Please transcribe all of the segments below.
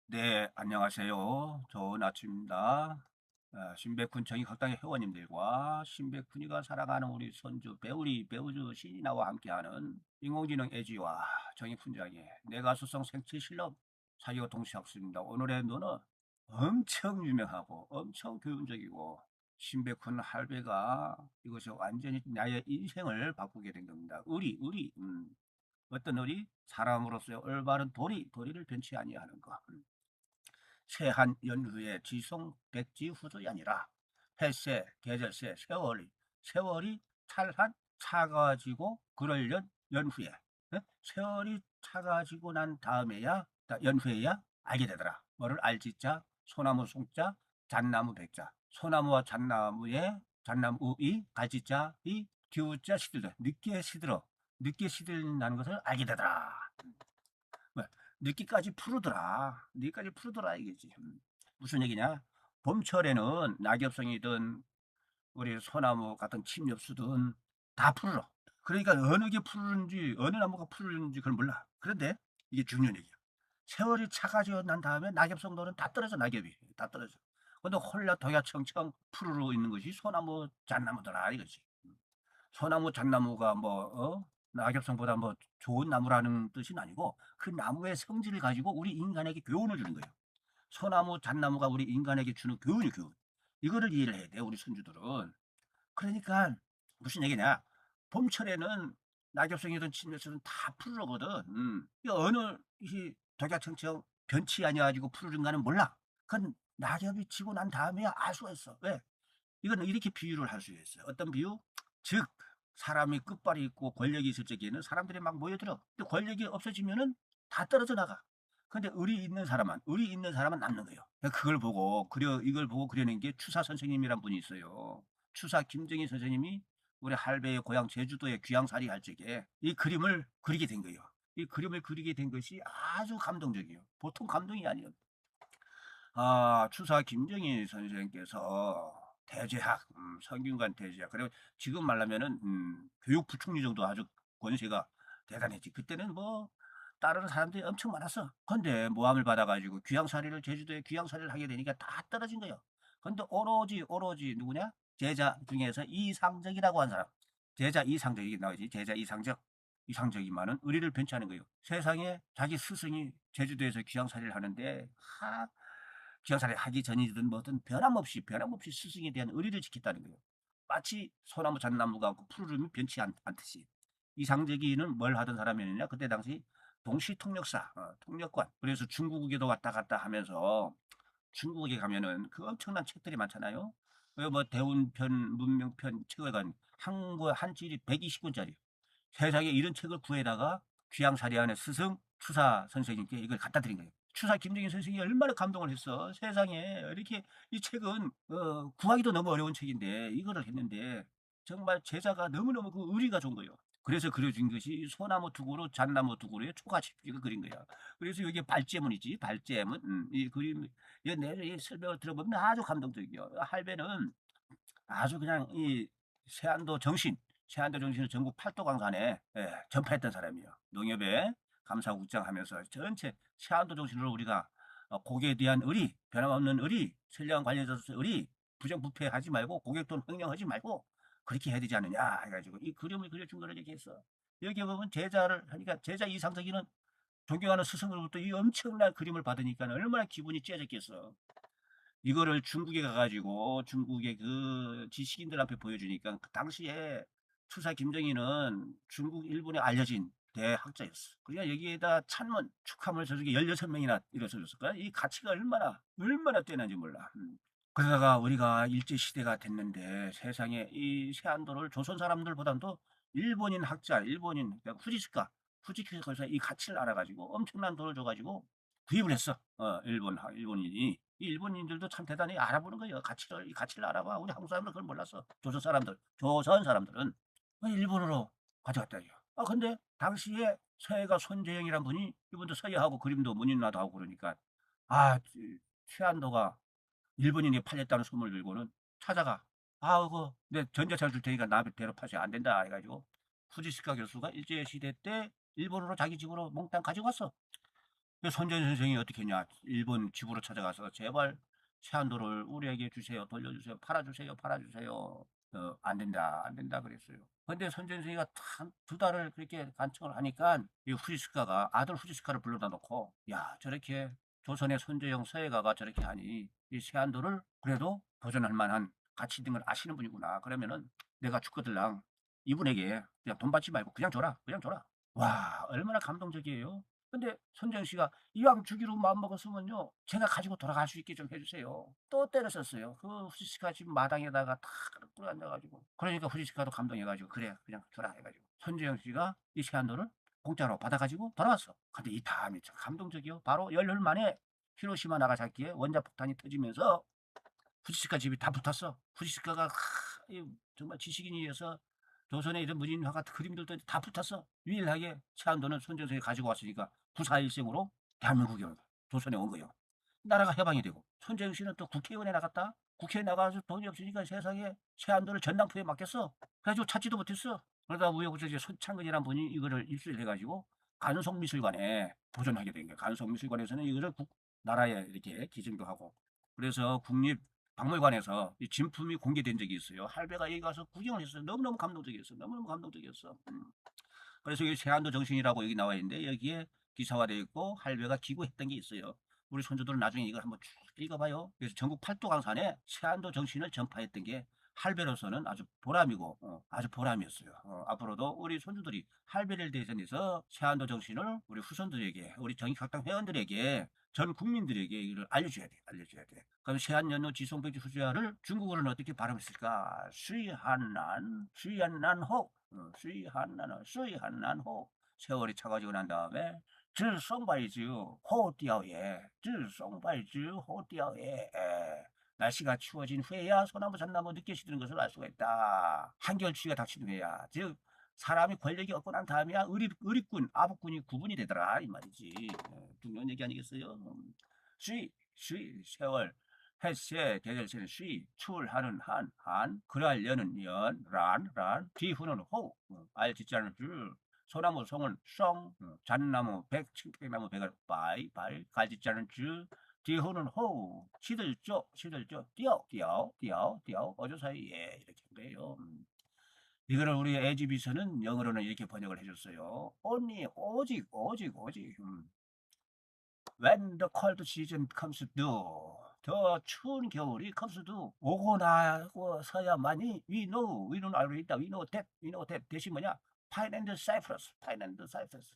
네, 안녕하세요. 좋은 아침입니다. 신백군청이 각당의 회원님들과 신백군이가 살아가는 우리 손주 배우주 신이나와 함께하는 인공지능 애지와 정의훈장의 내가수성 생체실험 사이오 동시학습입니다. 오늘의 노는 엄청 유명하고 엄청 교훈적이고 신백군 할배가 이것이 완전히 나의 인생을 바꾸게 된 겁니다. 어떤 의리? 사람으로서의 올바른 도리를 변치 아니하는 것. 세한 연후에 지송 백지 후조이 아니라 햇새, 계절새, 세월이 찰한 차가지고 그럴 연후에 세월이 차가지고 난 다음에야 연후에야 알게 되더라. 뭐를 알지자 소나무 송자 잣나무 백자 소나무와 잣나무의 갈지자 이 기우자 시들어 늦게 시들다는 것을 알게 되더라. 뭐, 늦기까지 푸르더라 이거지. 무슨 얘기냐? 봄철에는 낙엽송이든 우리 소나무 같은 침엽수든 다 푸르러. 그러니까 어느 게 푸르는지 어느 나무가 푸르는지 그걸 몰라. 그런데 이게 중요한 얘기야. 세월이 차가지고 난 다음에 낙엽송도는 다 떨어져. 낙엽이 다 떨어져. 근데 홀라 동야청청 푸르르 있는 것이 소나무 잣나무더라 이거지. 소나무 잣나무가 낙엽송보다 뭐 좋은 나무라는 뜻은 아니고 그 나무의 성질을 가지고 우리 인간에게 교훈을 주는 거예요. 소나무 잣나무가 우리 인간에게 주는 교훈이 교훈. 이거를 이해를 해야 돼 우리 손주들은. 그러니까 무슨 얘기냐? 봄철에는 낙엽송이든 침엽수든 다 푸르거든. 이 어느 이 독야청청 변치 아니가지고 푸르른가는 몰라. 그건 낙엽이 지고 난 다음에야 알 수가 있어. 왜? 이거는 이렇게 비유를 할 수 있어요. 어떤 비유? 즉 사람이 끝발이 있고 권력이 있을 적에는 사람들이 막 모여들어. 근데 권력이 없어지면은 다 떨어져 나가. 근데 의리 있는 사람은 남는 거예요. 그걸 보고 이걸 보고 그려낸 게 추사 선생님이란 분이 있어요. 추사 김정희 선생님이 우리 할배의 고향 제주도에 귀향살이 할 적에 이 그림을 그리게 된 거예요. 이 그림을 그리게 된 것이 아주 감동적이에요. 보통 감동이 아니에요. 추사 김정희 선생께서 대제학, 성균관 대제학. 그리고 지금 말하면은 교육부총리 정도 아주 권세가 대단했지. 그때는 뭐 따르는 사람들이 엄청 많았어. 근데 모함을 받아가지고 제주도에 귀향살이를 하게 되니까 다 떨어진 거예요. 근데 오로지 누구냐? 제자 중에서 이상적이라고 한 사람. 제자 이상적이 나오지. 제자 이상적이만은 의리를 변치하는 거예요. 세상에 자기 스승이 제주도에서 귀향살이를 하는데 기왕사를 하기 전이든 뭐든 변함없이 스승에 대한 의리를 지켰다는 거예요. 마치 소나무 잣나무가 푸르름이 변치 않듯이. 이상적이는 뭘 하던 사람이었느냐? 그때 당시 동시통역사, 통역관. 그래서 중국에도 왔다 갔다 하면서 중국에 가면은 그 엄청난 책들이 많잖아요. 뭐 대운편, 문명편 책을 간 한국 한질이 120권짜리. 세상에 이런 책을 구해다가 귀양사리하는 스승 추사 선생님께 이걸 갖다 드린 거예요. 추사 김정인 선생이 얼마나 감동을 했어. 세상에 이렇게 이 책은 구하기도 너무 어려운 책인데 이거를 했는데 정말 제자가 너무너무 그 의리가 좋은 거예요. 그래서 그려진 것이 소나무 두고로 잣나무 두고로의 초가집기가 그린 거야. 그래서 여기 발제문이지. 발제문. 이 그림 이 설명을 들어보면 아주 감동적이요. 할배는 아주 그냥 이 세안도 정신, 세안도 정신을 전국 팔도 강산에 전파했던 사람이에요. 농협에 감사국장하면서 전체 세안도 정신으로 우리가 고객에 대한 의리, 변함없는 의리, 선량한 관리자로서 의리, 부정부패하지 말고 고객 돈 횡령하지 말고 그렇게 해야 되지 않느냐 해가지고 이 그림을 그려준 거를 얘기했어. 여기 보면 제자를 하니까 제자 이상석이는 존경하는 스승으로부터 이 엄청난 그림을 받으니까 얼마나 기분이 째졌겠어. 이거를 중국에 가가지고 중국의 그 지식인들 앞에 보여주니까 그 당시에 추사 김정희는 중국 일본에 알려진 대학자였어. 그러니까 여기에다 찬문 축하물 저쪽에 16명이나 일어서줬을 거야. 이 가치가 얼마나 뛰어난지 몰라. 그러다가 우리가 일제시대가 됐는데 세상에 이 세안도를 조선 사람들보다도 그러니까 후지스카에서 이 가치를 알아가지고 엄청난 돈을 줘가지고 구입을 했어. 일본인이. 이 일본인들도 참 대단히 알아보는 거예요. 이 가치를 알아봐. 우리 한국 사람들 그걸 몰랐어. 조선 사람들은 일본으로 가져갔다. 이거. 근데 당시에 서해가 손재영이란 분이 이분도 서예하고 그림도 문인나도 하고 그러니까 아, 최안도가 일본인이 팔렸다는 소문을 들고는 찾아가. 그거 내 전자책 줄 테니까 나 대로 파세요. 안 된다 해가지고 후지시카 교수가 일제시대 때 일본으로 자기 집으로 몽땅 가져갔어. 손재현 선생이 어떻게 했냐? 일본 집으로 찾아가서 제발 세안도를 우리에게 주세요. 돌려주세요. 팔아주세요. 팔아주세요. 안 된다. 안 된다 그랬어요. 근데 손재현 선생이가 두 달을 그렇게 간청을 하니까 이 후지스카가 아들 후지스카를 불러다 놓고 야 저렇게 조선의 손재영 서예가가 저렇게 하니 이 세안도를 그래도 보존할 만한 가치 있는 걸 아시는 분이구나. 그러면은 내가 죽거들랑 이분에게 그냥 돈 받지 말고 그냥 줘라. 그냥 줘라. 와 얼마나 감동적이에요. 근데 손정 씨가 이왕 주기로 마음먹었으면요 제가 가지고 돌아갈 수 있게 좀 해주세요. 또 때렸었어요. 그 후지스카 집 마당에다가 탁 끌어 앉아가지고 그러니까 후지스카도 감동해가지고 그래 그냥 줘라 해가지고 손재영 씨가 이 시간도를 공짜로 받아가지고 돌아왔어. 근데 이 다음이 참 감동적이요. 바로 열흘 만에 히로시마 나가사키에 원자폭탄이 터지면서 후지스카 집이 다 붙었어. 후지스카가 정말 지식인이어서 조선의 이런 무진화가 그림들도 다 붙었어. 유일하게 세안도는 손정석이 가지고 왔으니까 부사일생으로 대한민국에 온 거야. 조선에 온 거예요. 나라가 해방이 되고 손재영 씨는 또 국회의원에 나갔다. 국회에 나가서 돈이 없으니까 세상에 세안도를 전당포에 맡겼어. 그래가지고 찾지도 못했어. 그러다 우여곡절 손창근이라는 분이 이거를 입수를 해가지고 간송미술관에 보존하게 된 거예요. 간송미술관에서는 이거를 나라에 이렇게 기증도 하고 그래서 국립박물관에서 이 진품이 공개된 적이 있어요. 할배가 여기 가서 구경을 했어요. 너무너무 감동적이었어. 너무너무 감동적이었어. 그래서 여기 세안도 정신이라고 여기 나와 있는데 여기에 기사화되어 있고 할배가 기고했던 게 있어요. 우리 손주들은 나중에 이걸 한번 쭉 읽어봐요. 그래서 전국 팔도 강산에 세안도 정신을 전파했던 게 할배로서는 아주 보람이고 아주 보람이었어요. 앞으로도 우리 손주들이 할배를 대신해서 세안도 정신을 우리 후손들에게 우리 정의학당 회원들에게 전 국민들에게 이걸 알려줘야 돼. 알려줘야 돼. 그럼 세안연노 지송백지 후주야를 중국어로는 어떻게 발음했을까? 수이한난 수이한난호 수이한난호 세월이 차가지고 난 다음에 自松柏之后띠아오에 날씨가 추워진 후에야 소나무 잣나무 늦게 시드는 것을 알 수가 있다. 한결추위가 닥치는 후에야 즉 사람이 권력이 없고 난 다음에야 의리꾼 아부꾼이 구분이 되더라 이 말이지. 중요한 얘기 아니겠어요? 쉬 세월 햇새 대절세는 쉬 출하는 한 그랄려는 란 뒤후는 호 알짓자는 줄 소나무 송은 썽 잣나무 백 칡백나무 백을 발 갈짓자는 줄 뒤후는 호 시들죠 뛰어 어조 사이에 이렇게 그래요. 이거를 우리 에지비서는 영어로는 이렇게 번역을 해줬어요. 오직 When the cold season comes due 더 추운 겨울이 comes due 오고 나서야만이 we know 알고 있다 we know that 대신 뭐냐 pine and cypress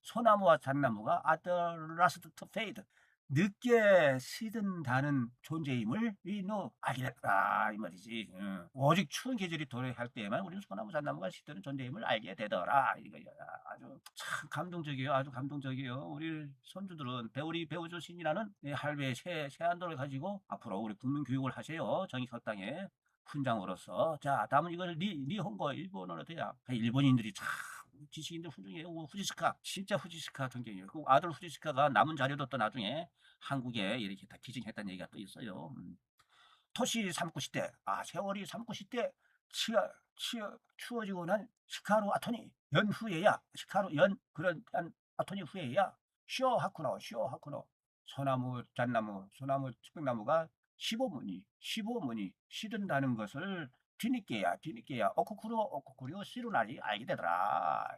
소나무와 잣나무가 are the last to fade 늦게 시든다는 존재임을 we know 알게 됐다 이 말이지. 오직 추운 계절이 도래할 때에만 우리는 소나무 잣나무가 시드는 존재임을 알게 되더라 이거야. 아주 참 감동적이에요. 아주 감동적이에요. 우리 손주들은 우리 배우조신이라는 할배 세안도를 가지고 앞으로 우리 국민 교육을 하세요. 정의학당의 훈장으로서. 자, 다음은 이걸 니혼고 일본어로 돼야 일본인들이 참 지식인들 훌륭해요. 후지스카 진짜 후지스카 존경해요. 그 아들 후지스카가 남은 자료도 또 나중에 한국에 이렇게 다 기증했다는 얘기가 또 있어요. 토시 삼고 시대 세월이 삼고 시대 추워지고 난 시카루 아토니 연후에야 시카루 연 그런 아토니 후에야 쇼하쿠노 소나무 잣나무 소나무 측백나무가 15문이 시든다는 것을 뒤늦게야 오쿠쿠리오 시루나리 알게 되더라.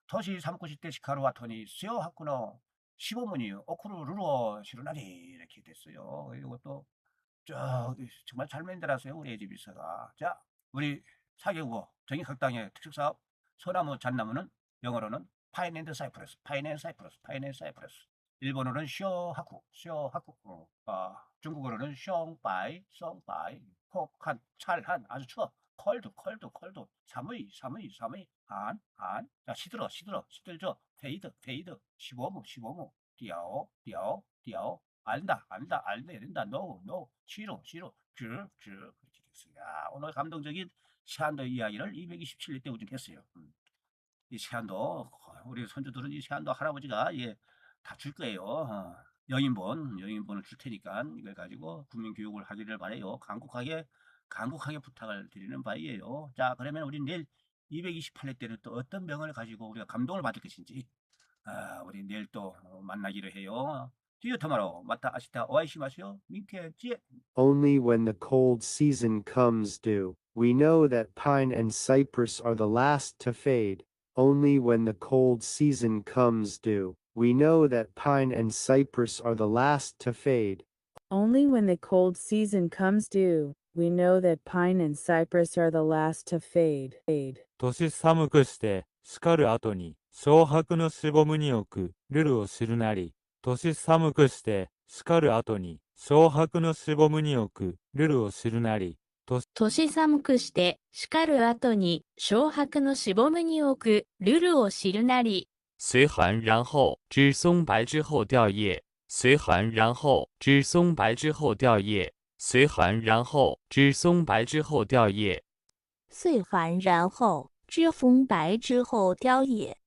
토시 삼고 시대 시카루 아토니 쇼하쿠노 15문이 오쿠루루로 시루나리 이렇게 됐어요. 이것도 정말 잘 만들었어요 우리 에지비서가. 자 우리 사개국어 정의학당의 특색사업 소나무 잣나무는 영어로는 파인앤사이프러스 일본어는 쇼하쿠 중국어로는 송바이 혹한 찰한 아주 추워 컬드 사무이 자 시들죠 페이드 15무 띠아오 알다 된다 노 싫어 쭉 그렇게 됐습니다. 오늘 감동적인 세안도 이야기를 227일 때 우선 했어요. 이 세안도 우리 손주들은 이 세안도 할아버지가 다 줄 거예요. 영인본을 줄 테니까 이걸 가지고 국민 교육을 하기를 바래요. 간곡하게 부탁을 드리는 바이에요. 자 그러면 우리 내일 228회 때는 또 어떤 명언을 가지고 우리가 감동을 받을 것인지 우리 내일 또 만나기로 해요. See you tomorrow. 마타 아시타 오아이시마시요. 민케 찌에. Only when the cold season comes do we know that pine and cypress are the last to fade. Only when the cold season comes do we know that pine and cypress are the last to fade. Only when the cold season comes due, we know that pine and cypress are the last to fade. 年寒くして叱る後に小白のしぼむに置くルルを知るなり。年寒くして叱る後に小白のしぼむに置くルルを知るなり。年寒くして叱る後に小白のしぼむに置くルルを知るなり。随寒然后知松白之后掉叶，随寒然后知松白之后掉叶，随寒然后知松白之后掉叶。岁寒然后知风白之后凋叶。